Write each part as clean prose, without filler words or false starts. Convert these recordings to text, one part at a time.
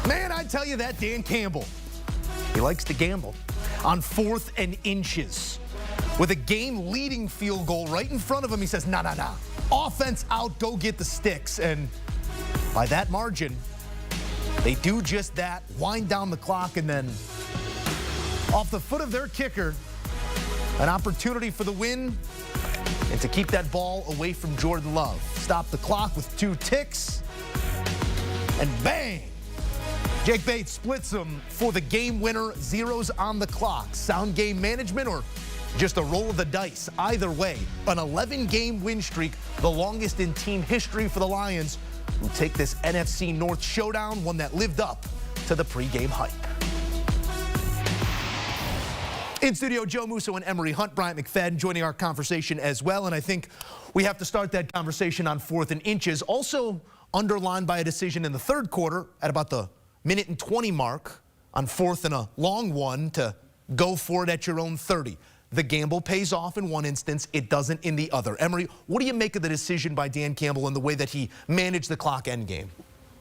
Man, I tell you that Dan Campbell, he likes to gamble. On 4th and inches, with a game-leading field goal right in front of him, he says, nah. Offense out, go get the sticks. And by that margin, they do just that, wind down the clock, and then off the foot of their kicker, an opportunity for the win and to keep that ball away from Jordan Love. Stop the clock with 2 ticks, and bang! Jake Bates splits them for the game winner, zeros on the clock. Sound game management or just a roll of the dice? Either way, an 11-game win streak, the longest in team history for the Lions, who take this NFC North showdown, one that lived up to the pregame hype. In studio, Joe Musso and Emory Hunt, Bryant McFadden joining our conversation as well. And I think we have to start that conversation on 4th and inches, also underlined by a decision in the 3rd quarter at about the minute and 20 mark on 4th and a long one to go for it at your own 30. The gamble pays off in one instance, it doesn't in the other. Emory, what do you make of the decision by Dan Campbell and the way that he managed the clock end game?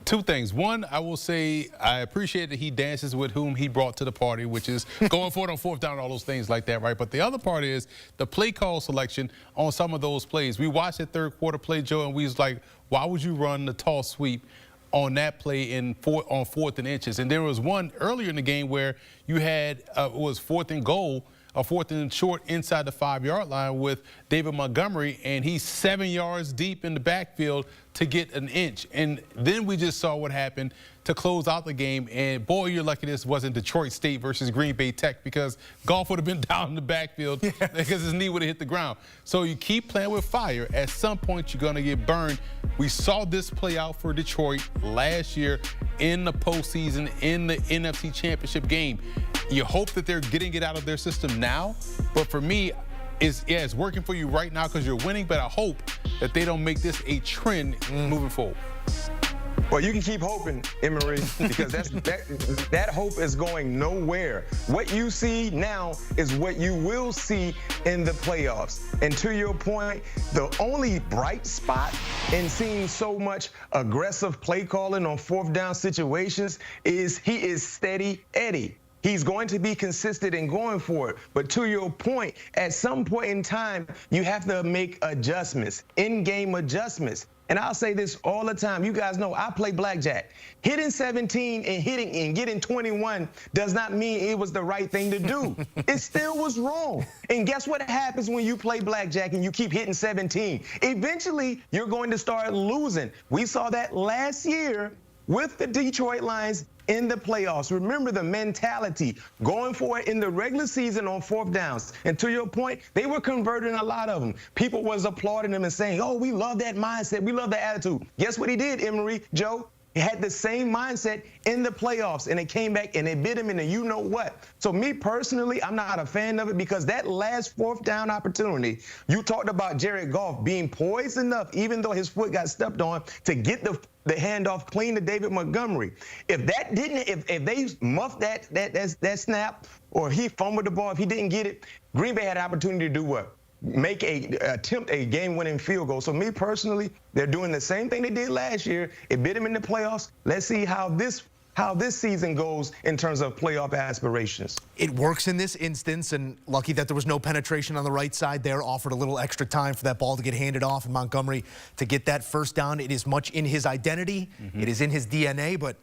2 things. One, I will say I appreciate that he dances with whom he brought to the party, which is going for it on 4th down and all those things like that, right? But the other part is the play call selection on some of those plays. We watched that 3rd quarter play, Joe, and we was like, why would you run the toss sweep on that play on 4th and inches? And there was one earlier in the game where you had, it was 4th and goal, a 4th and short inside the 5-yard line with David Montgomery, and he's 7 yards deep in the backfield to get an inch. And then we just saw what happened to close out the game. And boy, you're lucky this wasn't Detroit State versus Green Bay Tech, because Goff would have been down in the backfield because his knee would have hit the ground. So you keep playing with fire. At some point, you're going to get burned. We saw this play out for Detroit last year in the postseason, in the NFC Championship game. You hope that they're getting it out of their system now. But for me, it's working for you right now because you're winning, but I hope that they don't make this a trend moving forward. Well, you can keep hoping, Emory, because that hope is going nowhere. What you see now is what you will see in the playoffs. And to your point, the only bright spot in seeing so much aggressive play calling on 4th down situations is he is steady Eddie. He's going to be consistent in going for it. But to your point, at some point in time, you have to make adjustments, in-game adjustments. And I'll say this all the time. You guys know I play blackjack. Hitting 17 and getting 21 does not mean it was the right thing to do. It still was wrong. And guess what happens when you play blackjack and you keep hitting 17? Eventually, you're going to start losing. We saw that last year with the Detroit Lions in the playoffs. Remember the mentality, going for it in the regular season on 4th downs. And to your point, they were converting a lot of them. People was applauding them and saying, oh, we love that mindset. We love that attitude. Guess what he did, Emory, Joe? He had the same mindset in the playoffs, and it came back and it bit him in the you-know-what. So me personally, I'm not a fan of it because that last 4th down opportunity, you talked about Jared Goff being poised enough, even though his foot got stepped on, to get the handoff clean to David Montgomery. If that didn't, if they muffed that snap, or he fumbled the ball, if he didn't get it, Green Bay had an opportunity to do what? Attempt a game-winning field goal. So me personally, they're doing the same thing they did last year. It bit them in the playoffs. Let's see how this season goes in terms of playoff aspirations. It works in this instance, and lucky that there was no penetration on the right side there. Offered a little extra time for that ball to get handed off and Montgomery to get that 1st down. It is much in his identity. It is in his DNA, but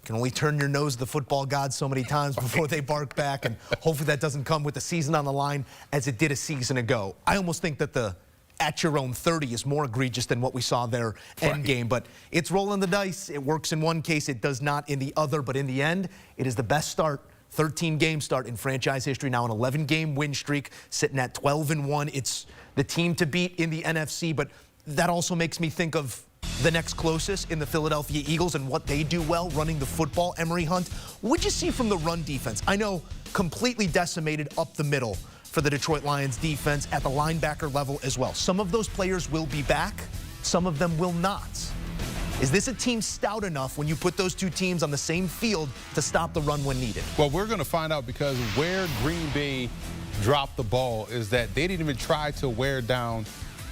you can only turn your nose to the football gods so many times before they bark back, and hopefully that doesn't come with the season on the line as it did a season ago. I almost think that the at your own 30 is more egregious than what we saw there end game, but it's rolling the dice. It works in one case, it does not in the other, but in the end, it is the best start, 13-game start in franchise history, now an 11-game win streak, sitting at 12-1. It's the team to beat in the NFC, but that also makes me think of the next closest in the Philadelphia Eagles and what they do well, running the football. Emory Hunt, what'd you see from the run defense? I know completely decimated up the middle for the Detroit Lions defense at the linebacker level as well. Some of those players will be back, some of them will not. Is this a team stout enough when you put those 2 teams on the same field to stop the run when needed? Well, we're going to find out, because where Green Bay dropped the ball is that they didn't even try to wear down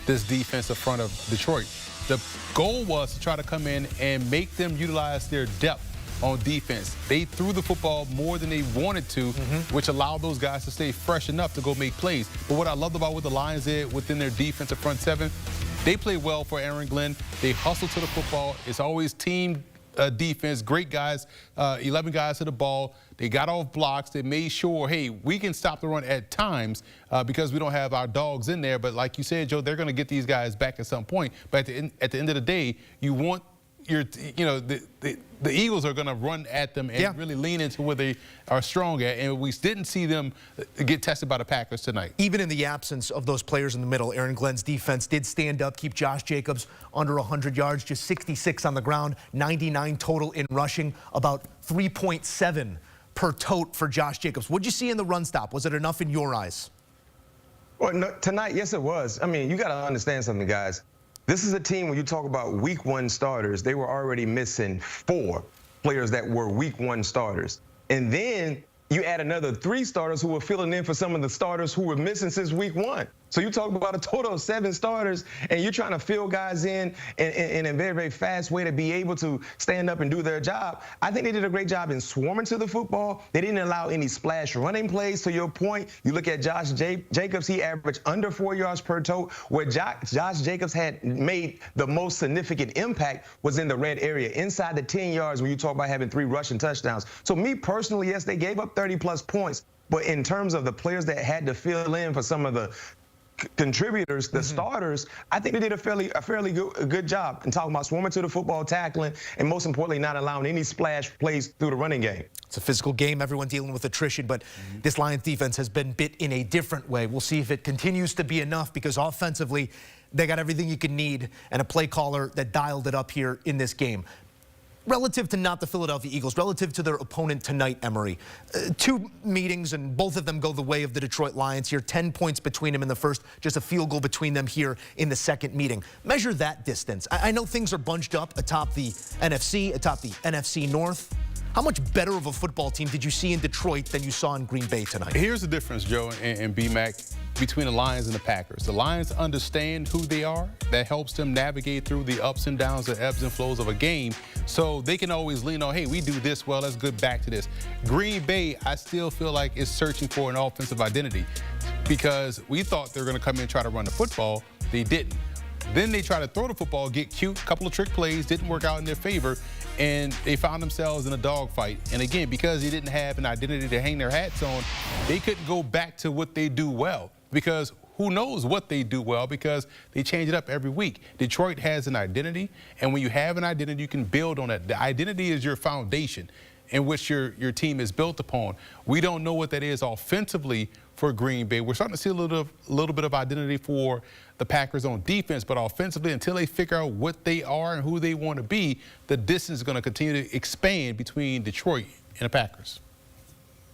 this defense in front of Detroit. The goal was to try to come in and make them utilize their depth on defense. They threw the football more than they wanted to, which allowed those guys to stay fresh enough to go make plays. But what I loved about what the Lions did within their defensive front seven, they play well for Aaron Glenn. They hustle to the football. It's always team defense, great guys, 11 guys to the ball. They got off blocks. They made sure, hey, we can stop the run at times because we don't have our dogs in there. But like you said, Joe, they're going to get these guys back at some point. But at the end of the day, you want the Eagles are going to run at them and really lean into where they are strong at. And we didn't see them get tested by the Packers tonight. Even in the absence of those players in the middle, Aaron Glenn's defense did stand up, keep Josh Jacobs under 100 yards, just 66 on the ground, 99 total in rushing, about 3.7 per tote for Josh Jacobs. What'd you see in the run stop? Was it enough in your eyes? Well, no, tonight, yes, it was. I mean, you got to understand something, guys. This is a team, when you talk about week 1 starters, they were already missing 4 players that were week 1 starters. And then you add another 3 starters who were filling in for some of the starters who were missing since week 1. So you talk about a total of 7 starters, and you're trying to fill guys in a very, very fast way to be able to stand up and do their job. I think they did a great job in swarming to the football. They didn't allow any splash running plays. To your point, you look at Josh Jacobs, he averaged under 4 yards per tote. Where Josh Jacobs had made the most significant impact was in the red area, inside the 10 yards when you talk about having 3 rushing touchdowns. So me personally, yes, they gave up 30-plus points. But in terms of the players that had to fill in for some of the contributors, the starters, I think they did a fairly good job in talking about swarming to the football, tackling, and most importantly, not allowing any splash plays through the running game. It's a physical game, everyone dealing with attrition, but this Lions defense has been bit in a different way. We'll see if it continues to be enough, because offensively, they got everything you can need and a play caller that dialed it up here in this game. Relative to not the Philadelphia Eagles, relative to their opponent tonight, Emory, 2 meetings, and both of them go the way of the Detroit Lions here. 10 points between them in the first, just a field goal between them here in the second meeting. Measure that distance. I know things are bunched up atop the NFC, atop the NFC North. How much better of a football team did you see in Detroit than you saw in Green Bay tonight? Here's the difference, Joe and B-Mac, between the Lions and the Packers. The Lions understand who they are. That helps them navigate through the ups and downs, the ebbs and flows of a game. So they can always lean on, hey, we do this well, let's get back to this. Green Bay, I still feel like, is searching for an offensive identity, because we thought they were going to come in and try to run the football. They didn't. Then they try to throw the football, get cute, couple of trick plays, didn't work out in their favor, and they found themselves in a dogfight. And again, because they didn't have an identity to hang their hats on, they couldn't go back to what they do well, because who knows what they do well, because they change it up every week. Detroit has an identity, and when you have an identity, you can build on it. The identity is your foundation in which your team is built upon. We don't know what that is offensively for Green Bay. We're starting to see a little bit of identity for the Packers on defense, but offensively, until they figure out what they are and who they want to be, the distance is going to continue to expand between Detroit and the Packers.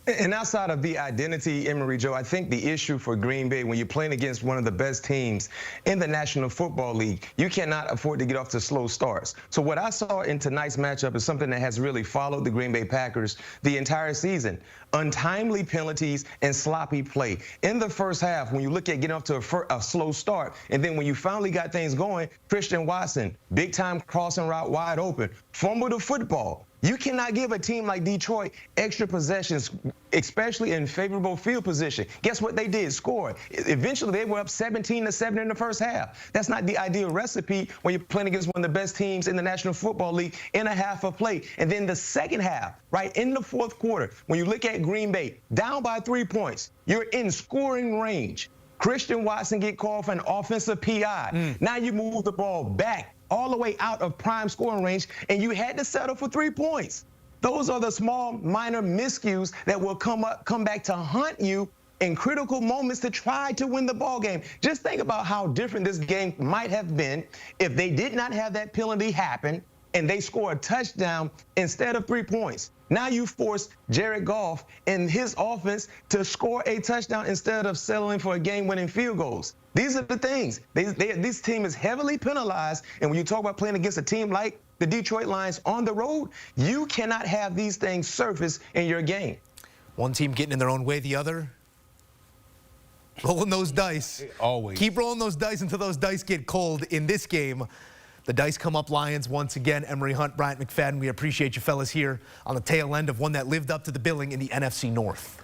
And outside of the identity, Emory, Joe, I think the issue for Green Bay, when you're playing against one of the best teams in the National Football League, you cannot afford to get off to slow starts. So what I saw in tonight's matchup is something that has really followed the Green Bay Packers the entire season. Untimely penalties and sloppy play. In the first half, when you look at getting off to a slow start, and then when you finally got things going, Christian Watson, big-time crossing route wide open, fumble the football. You cannot give a team like Detroit extra possessions, especially in favorable field position. Guess what they did? Score. Eventually, they were up 17-7 in the first half. That's not the ideal recipe when you're playing against one of the best teams in the National Football League in a half of play. And then the second half, right in the fourth quarter, when you look at Green Bay, down by 3 points, you're in scoring range. Christian Watson get called for an offensive PI. Now you move the ball back all the way out of prime scoring range, and you had to settle for 3 points. Those are the small, minor miscues that will come back to haunt you in critical moments to try to win the ball game. Just think about how different this game might have been if they did not have that penalty happen and they score a touchdown instead of 3 points. Now you force Jared Goff and his offense to score a touchdown instead of settling for a game-winning field goals. These are the things. This team is heavily penalized, and when you talk about playing against a team like the Detroit Lions on the road, you cannot have these things surface in your game. One team getting in their own way, the other rolling those dice. Always. Keep rolling those dice until those dice get cold in this game. The dice come up Lions once again. Emory Hunt, Bryant, McFadden, we appreciate you fellas here on the tail end of one that lived up to the billing in the NFC North.